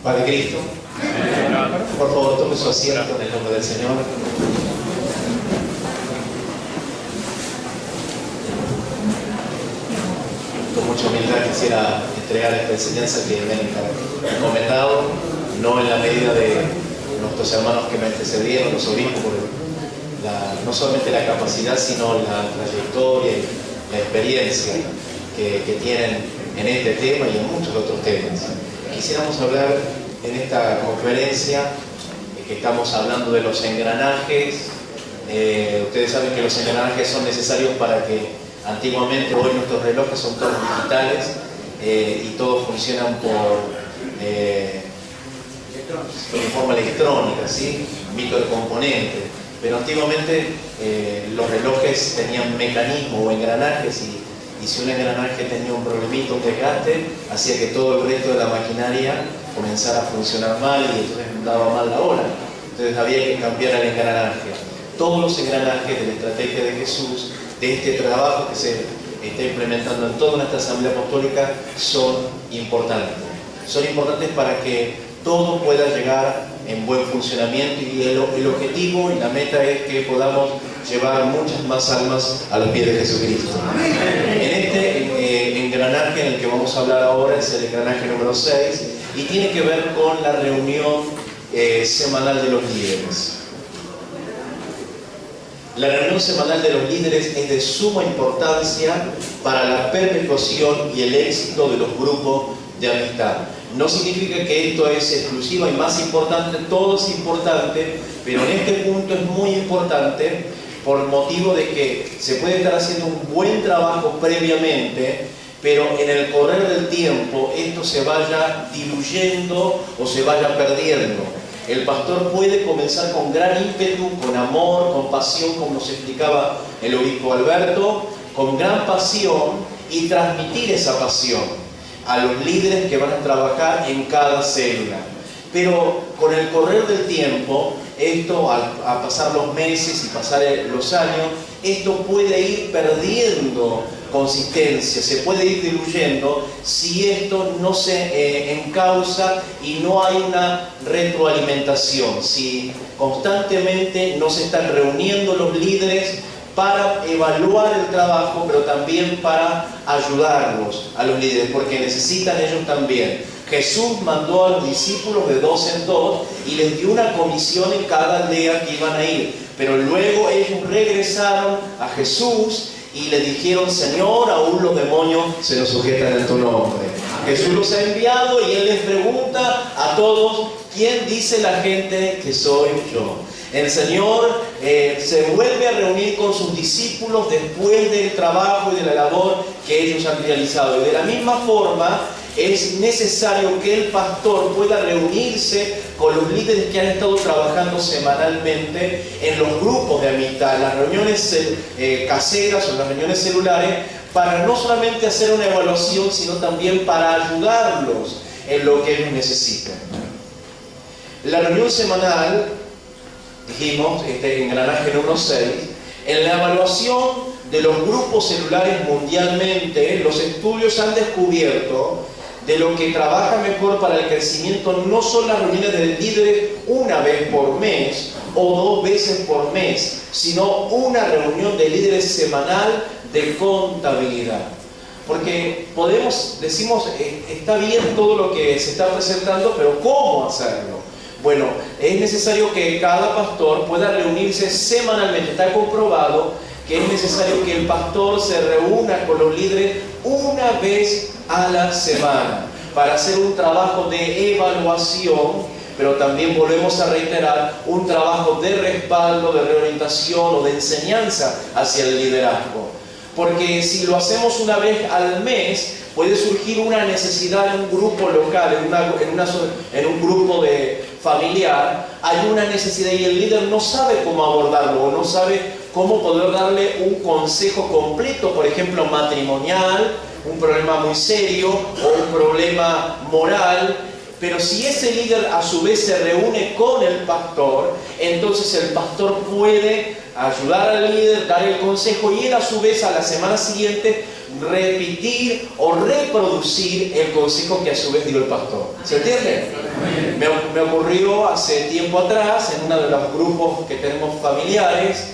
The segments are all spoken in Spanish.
Padre Cristo. Por favor, tome su asiento en el nombre del Señor. Con mucha humildad quisiera entregar esta enseñanza que me han encomendado, no en la medida de nuestros hermanos que me antecedieron, los obispos, por no solamente la capacidad, sino la trayectoria y la experiencia que tienen en este tema y en muchos otros temas. Quisiéramos hablar en esta conferencia que estamos hablando de los engranajes. Ustedes saben que los engranajes son necesarios para que antiguamente, hoy nuestros relojes son todos digitales y todos funcionan de forma electrónica, ¿sí? Microcomponentes. Pero antiguamente los relojes tenían mecanismos o engranajes y si un engranaje tenía un problemito, un desgaste, hacía que todo el resto de la maquinaria comenzara a funcionar mal y entonces daba mal la hora. Entonces había que cambiar el engranaje. Todos los engranajes de la estrategia de Jesús, de este trabajo que se está implementando en toda nuestra asamblea apostólica, son importantes. Son importantes para que todo pueda llegar en buen funcionamiento y el objetivo y la meta es que podamos llevar muchas más almas a los pies de Jesucristo. En este engranaje en el que vamos a hablar ahora es el engranaje número 6 y tiene que ver con la reunión semanal de los líderes. La reunión semanal de los líderes es de suma importancia para la perpetuación y el éxito de los grupos de amistad. No significa que esto es exclusivo y más importante, todo es importante, pero en este punto es muy importante por motivo de que se puede estar haciendo un buen trabajo previamente, pero en el correr del tiempo esto se vaya diluyendo o se vaya perdiendo. El pastor puede comenzar con gran ímpetu, con amor, con pasión, como nos explicaba el obispo Alberto, con gran pasión y transmitir esa pasión a los líderes que van a trabajar en cada célula. Pero con el correr del tiempo, esto a pasar los meses y pasar los años, esto puede ir perdiendo consistencia, se puede ir diluyendo si esto no se encausa y no hay una retroalimentación, si constantemente no se están reuniendo los líderes para evaluar el trabajo, pero también para ayudarlos a los líderes, porque necesitan ellos también. Jesús mandó a los discípulos de 2 en 2 y les dio una comisión en cada aldea que iban a ir, pero luego ellos regresaron a Jesús y le dijeron: Señor, aún los demonios se nos sujetan en tu nombre. Jesús los ha enviado y Él les pregunta a todos: ¿quién dice la gente que soy yo? El Señor se vuelve a reunir con sus discípulos después del trabajo y de la labor que ellos han realizado. Y de la misma forma es necesario que el pastor pueda reunirse con los líderes que han estado trabajando semanalmente en los grupos de amistad, las reuniones caseras o las reuniones celulares, para no solamente hacer una evaluación, sino también para ayudarlos en lo que ellos necesitan. La reunión semanal, dijimos, este engranaje número 6, en la evaluación de los grupos celulares mundialmente, los estudios han descubierto de lo que trabaja mejor para el crecimiento no son las reuniones de líderes una vez por mes o 2 veces por mes, sino una reunión de líderes semanal de contabilidad. Porque decimos, está bien todo lo que se está presentando, pero ¿cómo hacerlo? Bueno, es necesario que cada pastor pueda reunirse semanalmente. Está comprobado que es necesario que el pastor se reúna con los líderes una vez a la semana para hacer un trabajo de evaluación, pero también volvemos a reiterar un trabajo de respaldo, de reorientación o de enseñanza hacia el liderazgo. Porque si lo hacemos una vez al mes, puede surgir una necesidad en un grupo local, en un grupo familiar, hay una necesidad y el líder no sabe cómo abordarlo o no sabe cómo poder darle un consejo completo, por ejemplo, matrimonial, un problema muy serio o un problema moral. Pero si ese líder a su vez se reúne con el pastor, entonces el pastor puede ayudar al líder, dar el consejo y él a su vez a la semana siguiente repetir o reproducir el consejo que a su vez dio el pastor. ¿Se entiende? Me ocurrió hace tiempo atrás, en uno de los grupos que tenemos familiares,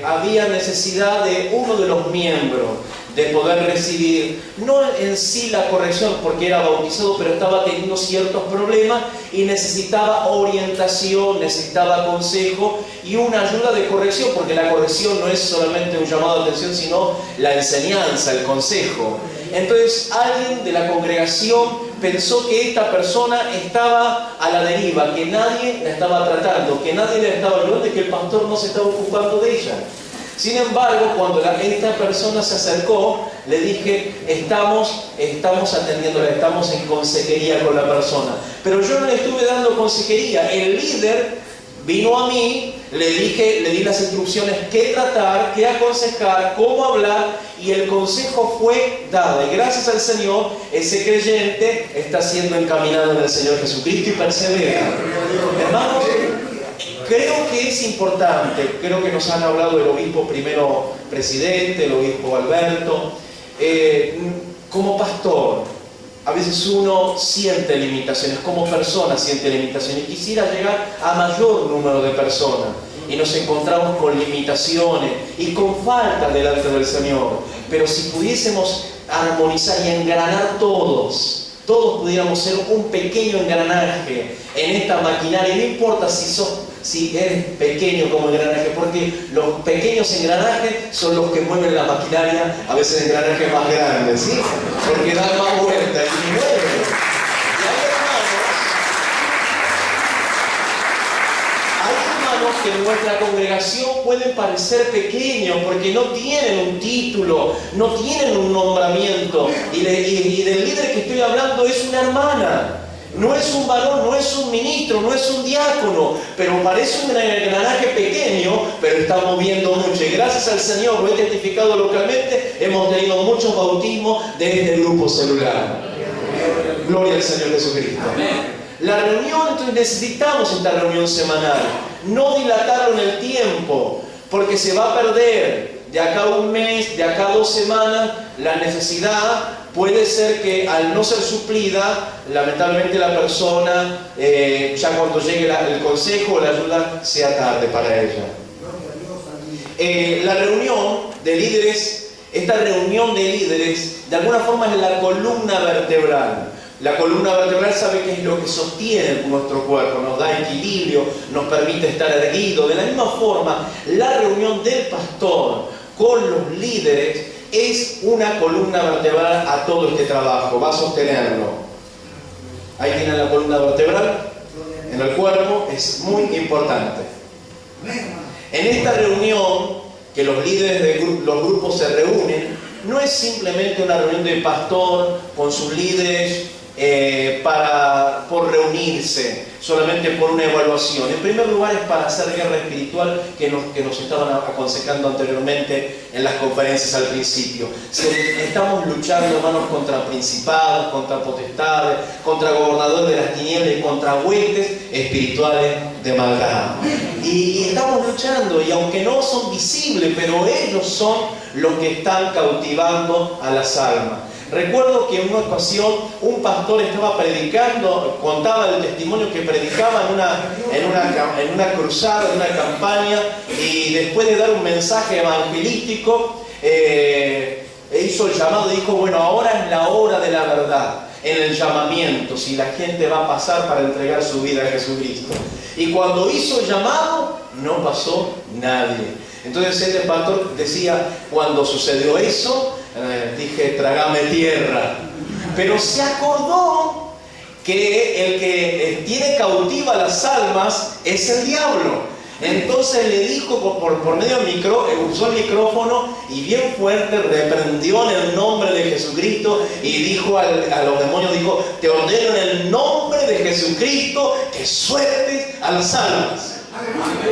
había necesidad de uno de los miembros de poder recibir, no en sí la corrección porque era bautizado, pero estaba teniendo ciertos problemas y necesitaba orientación, necesitaba consejo y una ayuda de corrección, porque la corrección no es solamente un llamado de atención, sino la enseñanza, el consejo. Entonces alguien de la congregación pensó que esta persona estaba a la deriva, que nadie la estaba tratando, que nadie le estaba ayudando y que el pastor no se estaba ocupando de ella. Sin embargo, cuando esta persona se acercó, le dije, estamos atendiéndola, estamos en consejería con la persona. Pero yo no le estuve dando consejería. El líder vino a mí, le di las instrucciones, qué tratar, qué aconsejar, cómo hablar, y el consejo fue dado. Y gracias al Señor, ese creyente está siendo encaminado en el Señor Jesucristo y persevera. Hermanos, creo que es importante, creo que nos han hablado el obispo primero presidente, el obispo Alberto, como pastor, a veces uno siente limitaciones, como persona siente limitaciones, y quisiera llegar a mayor número de personas, y nos encontramos con limitaciones y con falta delante del Señor, pero si pudiésemos armonizar y engranar todos pudiéramos ser un pequeño engranaje en esta maquinaria, no importa si eres pequeño como engranaje, porque los pequeños engranajes son los que mueven la maquinaria, a veces engranajes más grandes, ¿sí? Porque dan más vuelta y mueven. Hay hermanos que en nuestra congregación pueden parecer pequeños porque no tienen un título, no tienen un nombramiento, y del líder que estoy hablando es una hermana. No es un varón, no es un ministro, no es un diácono, pero parece un engranaje pequeño, pero está moviendo mucho. Y gracias al Señor, lo he testificado localmente, hemos tenido muchos bautismos de este grupo celular. Gloria al Señor Jesucristo. La reunión, entonces necesitamos esta reunión semanal. No dilatarlo en el tiempo, porque se va a perder. De acá a un mes, de acá a 2 semanas, la necesidad puede ser que al no ser suplida, lamentablemente la persona, ya cuando llegue el consejo o la ayuda, sea tarde para ella. La reunión de líderes, esta reunión de líderes, de alguna forma es la columna vertebral. La columna vertebral sabe qué es lo que sostiene nuestro cuerpo, nos da equilibrio, nos permite estar erguido. De la misma forma, la reunión del pastor con los líderes es una columna vertebral a todo este trabajo, va a sostenerlo. Ahí tienen la columna vertebral en el cuerpo, es muy importante. En esta reunión, que los líderes de los grupos se reúnen, no es simplemente una reunión de pastor con sus líderes por reunirse, solamente por una evaluación. En primer lugar es para hacer guerra espiritual que nos estaban aconsejando anteriormente en las conferencias al principio. Estamos luchando, hermanos, contra principados, contra potestades, contra gobernadores de las tinieblas y contra huestes espirituales de maldad. Y estamos luchando, y aunque no son visibles, pero ellos son los que están cautivando a las almas. Recuerdo que en una ocasión un pastor estaba predicando, contaba el testimonio que predicaba en una cruzada, en una campaña, y después de dar un mensaje evangelístico, hizo el llamado y dijo, bueno, ahora es la hora de la verdad, en el llamamiento, si la gente va a pasar para entregar su vida a Jesucristo. Y cuando hizo el llamado, no pasó nadie. Entonces este pastor decía, cuando sucedió eso, dije, trágame tierra. Pero se acordó que el que tiene cautiva las almas es el diablo. Entonces le dijo por medio del usó el micrófono y bien fuerte reprendió en el nombre de Jesucristo y dijo a los demonios, dijo, te ordeno en el nombre de Jesucristo que sueltes a las almas.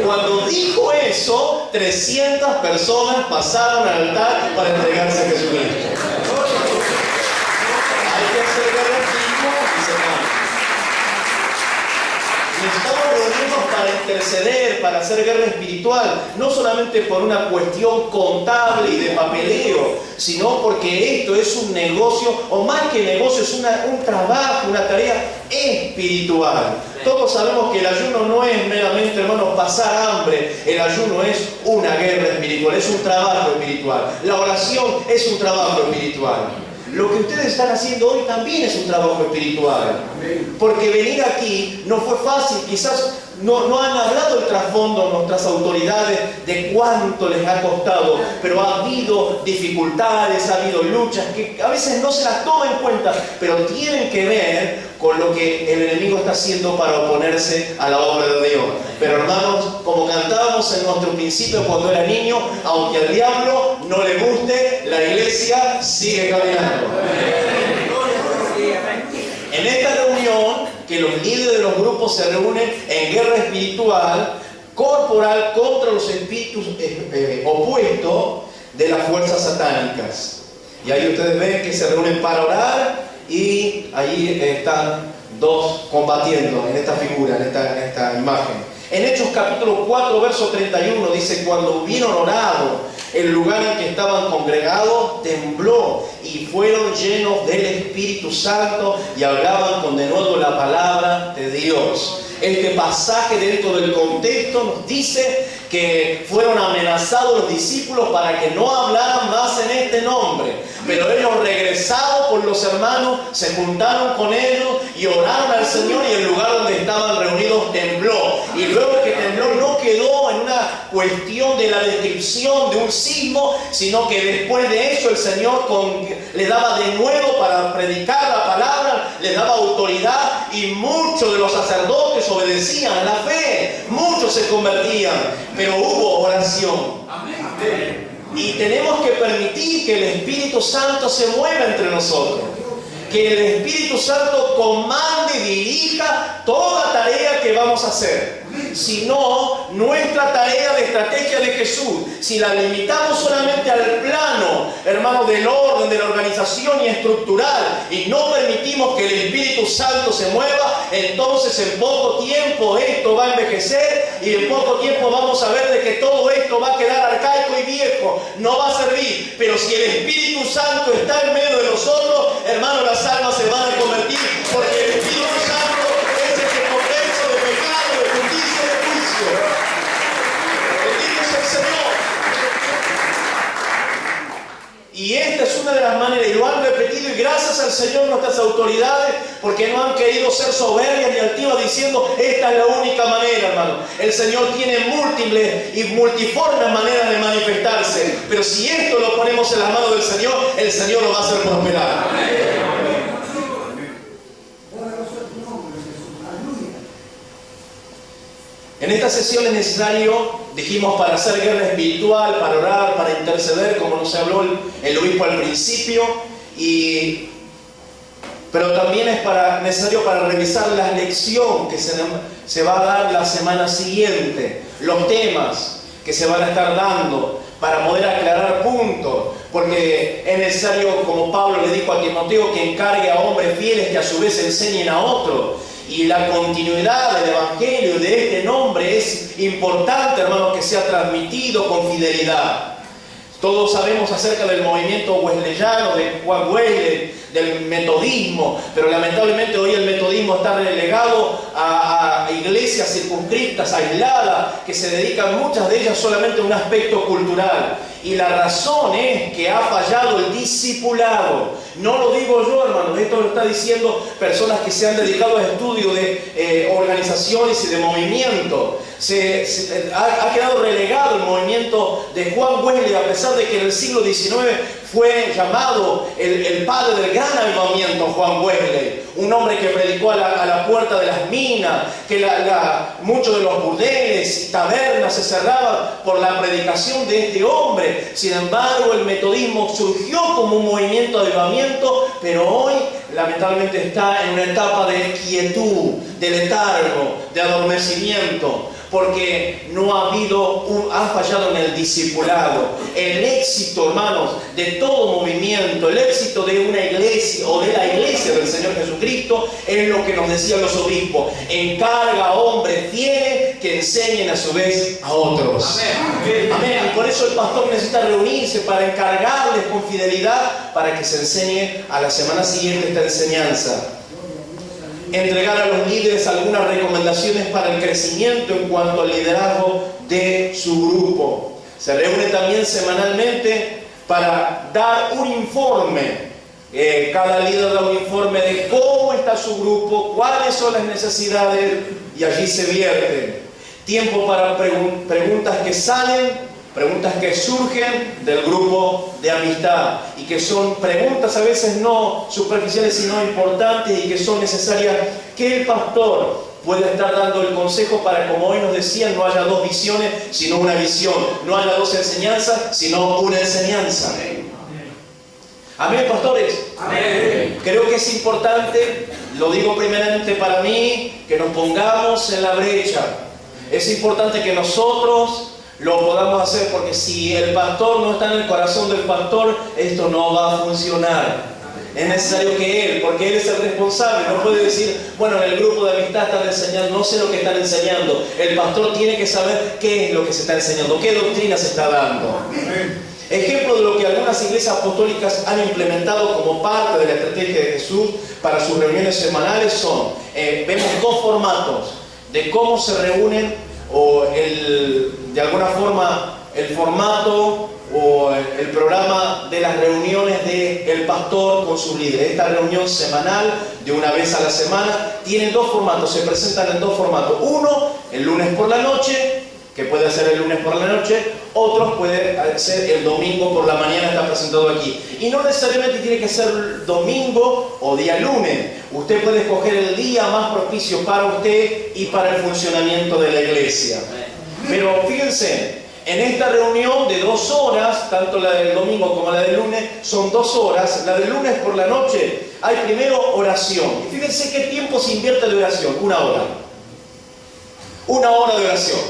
Cuando dijo eso, 300 personas pasaron al altar para entregarse a Jesucristo. Hay que hacer guerra espiritual, mis hermanos. Necesitamos reunirnos para interceder, para hacer guerra espiritual, no solamente por una cuestión contable y de papeleo, sino porque esto es un negocio, o más que negocio, es un trabajo, una tarea espiritual. Todos sabemos que el ayuno no es meramente, hermanos, pasar hambre. El ayuno es una guerra espiritual, es un trabajo espiritual. La oración es un trabajo espiritual. Lo que ustedes están haciendo hoy también es un trabajo espiritual. Porque venir aquí no fue fácil. Quizás no han hablado el trasfondo nuestras autoridades de cuánto les ha costado. Pero ha habido dificultades, ha habido luchas que a veces no se las toma en cuenta. Pero tienen que ver con lo que el enemigo está haciendo para oponerse a la obra de Dios. Pero hermanos, como cantábamos en nuestro principio cuando era niño, aunque al diablo no le guste, la iglesia sigue caminando. En esta reunión, que los líderes de los grupos se reúnen en guerra espiritual, corporal contra los espíritus opuestos de las fuerzas satánicas. Y ahí ustedes ven que se reúnen para orar y ahí están dos combatiendo en esta figura, en esta imagen. En Hechos capítulo 4, verso 31 dice: cuando hubieron orado, el lugar en que estaban congregados tembló y fueron llenos del Espíritu Santo y hablaban con denuedo la palabra de Dios. Este pasaje, dentro del contexto, nos dice que fueron amenazados los discípulos para que no hablaran más en este nombre. Pero ellos, regresados por los hermanos, se juntaron con ellos y oraron al Señor, y el lugar donde estaban reunidos tembló. Y luego que tembló, no quedó en una cuestión de la descripción de un sismo, sino que después de eso el Señor le daba de nuevo para predicar la palabra, le daba autoridad, y muchos de los sacerdotes obedecían a la fe, muchos se convertían, pero hubo oración. Amén. Y tenemos que permitir que el Espíritu Santo se mueva entre nosotros, que el Espíritu Santo comande y dirija toda tarea que vamos a hacer. Si no, nuestra tarea de estrategia de Jesús, si la limitamos solamente al plano, hermanos, del orden, de la organización y estructural, y no permitimos que el Espíritu Santo se mueva, entonces en poco tiempo esto va a envejecer, y en poco tiempo vamos a ver de que todo esto va a quedar arcaico y viejo, no va a servir. Pero si el Espíritu Santo está en medio de nosotros, hermanos, las almas se van a convertir, porque el Espíritu Santo es el que convence de pecado, de justicia y de juicio. Bendito es el Señor. Y esta es una de las maneras, y lo han repetido, y gracias al Señor nuestras autoridades, porque no han querido ser soberbias ni altivas diciendo: esta es la única manera, hermano. El Señor tiene múltiples y multiformes maneras de manifestarse, pero si esto lo ponemos en las manos del Señor, el Señor lo va a hacer prosperar. En esta sesión es necesario, dijimos, para hacer guerra espiritual, para orar, para interceder, como nos habló el obispo al principio, pero también es necesario para revisar la lección que se va a dar la semana siguiente, los temas que se van a estar dando, para poder aclarar puntos, porque es necesario, como Pablo le dijo a Timoteo, que encargue a hombres fieles que a su vez enseñen a otros. Y la continuidad del Evangelio, de este nombre, es importante, hermanos, que sea transmitido con fidelidad. Todos sabemos acerca del movimiento wesleyano, de Juan Wesley, del metodismo, pero lamentablemente hoy el metodismo está relegado a iglesias circunscritas, aisladas, que se dedican muchas de ellas solamente a un aspecto cultural. Y la razón es que ha fallado el discipulado. No lo digo yo, hermanos, esto lo está diciendo personas que se han dedicado a estudio de organizaciones y de movimientos. Ha quedado relegado el movimiento de Juan Wesley, a pesar de que en el siglo XIX fue llamado el padre del gran avivamiento, Juan Wesley. Un hombre que predicó a la puerta de las minas, que muchos de los burdeles y tabernas se cerraban por la predicación de este hombre. Sin embargo, el metodismo surgió como un movimiento de avivamiento, pero hoy lamentablemente está en una etapa de quietud, de letargo, de adormecimiento. porque han fallado en el discipulado. El éxito, hermanos, de todo movimiento, el éxito de una iglesia o de la iglesia del Señor Jesucristo es lo que nos decían los obispos: encarga a hombres fieles que enseñen a su vez a otros. Amén. Amén. Y por eso el pastor necesita reunirse para encargarles con fidelidad para que se enseñe a la semana siguiente esta enseñanza. Entregar a los líderes algunas recomendaciones para el crecimiento en cuanto al liderazgo de su grupo. Se reúne también semanalmente para dar un informe. Cada líder da un informe de cómo está su grupo, cuáles son las necesidades, y allí se vierten. Tiempo para preguntas que salen, preguntas que surgen del grupo de amistad y que son preguntas a veces no superficiales sino importantes y que son necesarias que el pastor pueda estar dando el consejo para, como hoy nos decían, no haya dos visiones sino una visión, no haya dos enseñanzas sino una enseñanza. Amén, pastores. Amén. Creo que es importante, lo digo primeramente para mí, que nos pongamos en la brecha. Es importante que nosotros lo podamos hacer, porque si el pastor no está en el corazón del pastor, esto no va a funcionar. Es necesario que él, porque él es el responsable, no puede decir, bueno, en el grupo de amistad están enseñando, no sé lo que están enseñando. El pastor tiene que saber qué es lo que se está enseñando, qué doctrina se está dando. Ejemplo de lo que algunas iglesias apostólicas han implementado como parte de la estrategia de Jesús para sus reuniones semanales son, vemos dos formatos de cómo se reúnen, o de alguna forma el formato o el programa de las reuniones del pastor con sus líderes. Esta reunión semanal de una vez a la semana tiene dos formatos, se presentan en dos formatos. Uno, el lunes por la noche, que puede ser el lunes por la noche, otros puede ser el domingo por la mañana, está presentado aquí. Y no necesariamente tiene que ser domingo o día lunes. Usted puede escoger el día más propicio para usted y para el funcionamiento de la iglesia. Pero fíjense, en esta reunión de 2 horas, tanto la del domingo como la del lunes, son 2 horas. La del lunes por la noche hay primero oración. Y fíjense qué tiempo se invierte de oración, 1 hora. 1 hora de oración.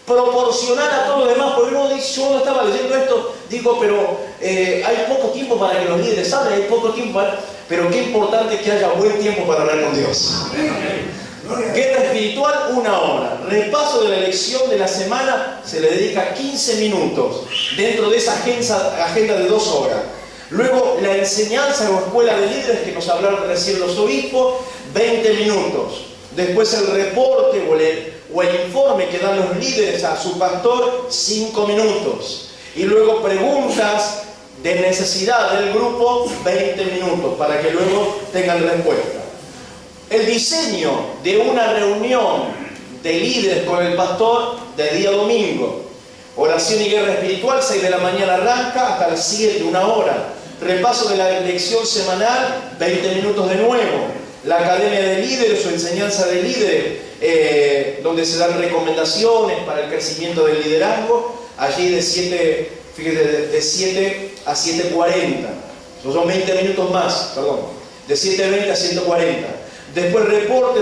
Proporcionar a todo lo demás, porque uno dice, yo estaba leyendo esto, digo, pero hay poco tiempo para que los líderes hablen, hay poco tiempo pero qué importante que haya buen tiempo para hablar con Dios. Guerra espiritual, 1 hora. Repaso de la lección de la semana, se le dedica 15 minutos dentro de esa agenda de 2 horas. Luego la enseñanza o escuela de líderes que nos hablaron recién los obispos, 20 minutos. Después el reporte o el informe que dan los líderes a su pastor, 5 minutos. Y luego preguntas de necesidad del grupo, 20 minutos, para que luego tengan respuesta. El diseño de una reunión de líderes con el pastor de día domingo. Oración y guerra espiritual, 6 de la mañana arranca hasta las 7, 1 hora. Repaso de la lección semanal, 20 minutos de nuevo. La academia de líderes o enseñanza de líderes, donde se dan recomendaciones para el crecimiento del liderazgo, allí de 7 a 7:40. Son 20 minutos más, perdón. De 7:20 a 7:40. Después reporte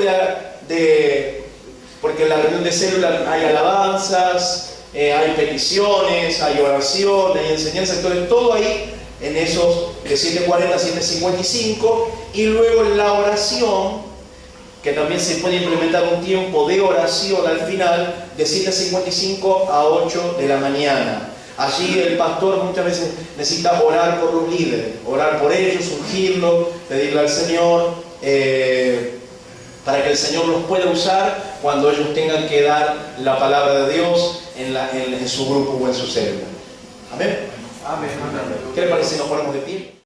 porque en la reunión de célula hay alabanzas, hay peticiones, hay oración, hay enseñanza, entonces todo ahí en esos de 7:40 a 7:55, y luego la oración, que también se puede implementar un tiempo de oración al final, de 7:55 a 8 de la mañana. Allí el pastor muchas veces necesita orar por los líderes, orar por ellos, ungirlos, pedirle al Señor, para que el Señor los pueda usar cuando ellos tengan que dar la palabra de Dios en su grupo o en su célula. Amén. Amén. ¿Qué le parece si nos ponemos de pie?